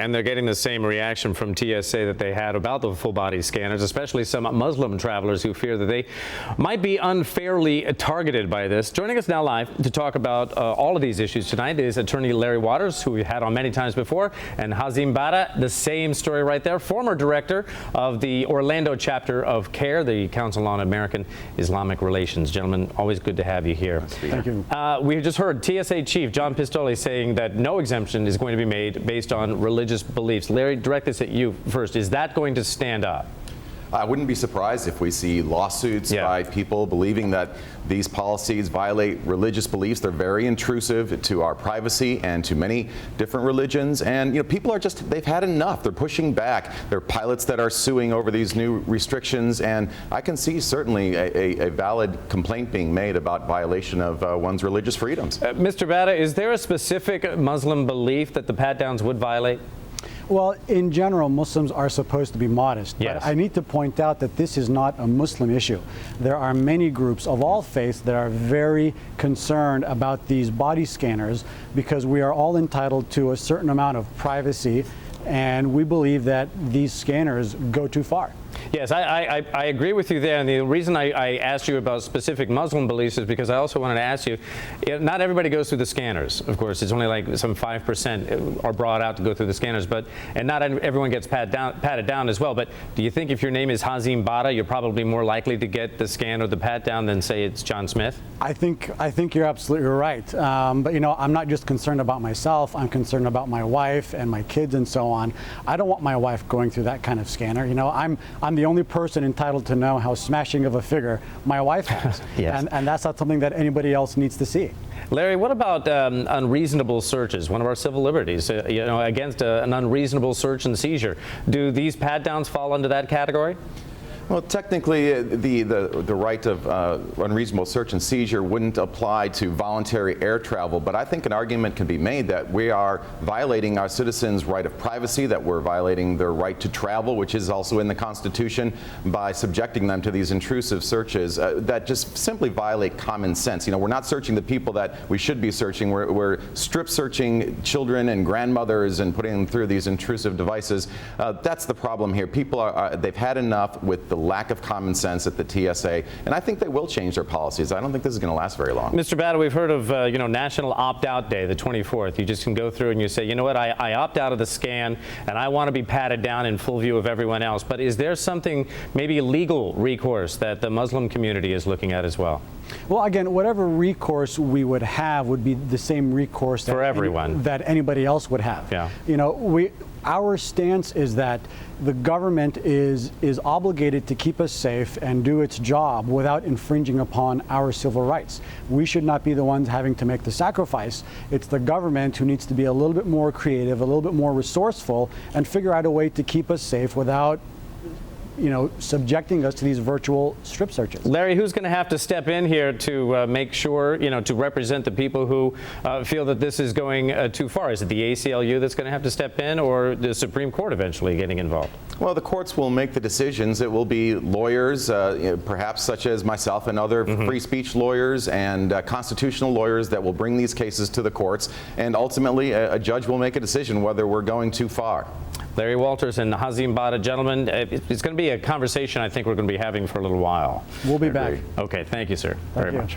And they're getting the same reaction from TSA that they had about the full-body scanners, especially some Muslim travelers who fear that they might be unfairly targeted by this. Joining us now live to talk about all of these issues tonight is attorney Larry Waters, who we had on many times before, and Hazem Bata, the same story right there, former director of the Orlando chapter of CARE, the Council on American Islamic Relations. Gentlemen, always good to have you here. Thank you. We just heard TSA Chief John Pistole saying that no exemption is going to be made based on religious beliefs. Larry, direct this at you first. Is that going to stand up? I wouldn't be surprised if we see lawsuits by people believing that these policies violate religious beliefs. They're very intrusive to our privacy and to many different religions. And people are they've had enough. They're pushing back. There are pilots that are suing over these new restrictions. And I can see certainly a valid complaint being made about violation of one's religious freedoms. Mr. Bata, is there a specific Muslim belief that the pat-downs would violate? Well, in general, Muslims are supposed to be modest. Yes. But I need to point out that this is not a Muslim issue. There are many groups of all faiths that are very concerned about these body scanners because we are all entitled to a certain amount of privacy, and we believe that these scanners go too far. Yes, I agree with you there. And the reason I asked you about specific Muslim beliefs is because I also wanted to ask you, not everybody goes through the scanners. Of course, it's only like some 5% are brought out to go through the scanners, and not everyone gets patted down as well. But do you think if your name is Hazem Bata, you're probably more likely to get the scan or the pat down than say it's John Smith? I think you're absolutely right. But I'm not just concerned about myself. I'm concerned about my wife and my kids and so on. I don't want my wife going through that kind of scanner. I'm the only person entitled to know how smashing of a figure my wife has. Yes. And that's not something that anybody else needs to see. Larry, what about unreasonable searches, one of our civil liberties, against an unreasonable search and seizure? Do these pat-downs fall under that category? Well, technically, the right of unreasonable search and seizure wouldn't apply to voluntary air travel, but I think an argument can be made that we are violating our citizens' right of privacy, that we're violating their right to travel, which is also in the Constitution, by subjecting them to these intrusive searches that just simply violate common sense. We're not searching the people that we should be searching. We're strip searching children and grandmothers and putting them through these intrusive devices. That's the problem here. People they've had enough with the lack of common sense at the TSA, and I think they will change their policies. I don't think this is going to last very long. Mr. Bata, we've heard of National Opt-Out Day, the 24th. You just can go through and you say, you know what, I opt out of the scan and I want to be patted down in full view of everyone else. But is there something, maybe legal recourse, that the Muslim community is looking at as well? Well, again, whatever recourse we would have would be the same recourse for everyone that anybody else would have. Yeah. Our stance is that the government is obligated to keep us safe and do its job without infringing upon our civil rights. We should not be the ones having to make the sacrifice. It's the government who needs to be a little bit more creative, a little bit more resourceful, and figure out a way to keep us safe without subjecting us to these virtual strip searches. Larry, who's going to have to step in here to make sure, to represent the people who feel that this is going too far? Is it the ACLU that's going to have to step in, or the Supreme Court eventually getting involved? Well, the courts will make the decisions. It will be lawyers, perhaps such as myself and other free speech lawyers and constitutional lawyers that will bring these cases to the courts, and ultimately a judge will make a decision whether we're going too far. Larry Walters and Hazem Bata, gentlemen, it's going to be a conversation I think we're going to be having for a little while. We'll be back. Okay, thank you, sir, very much.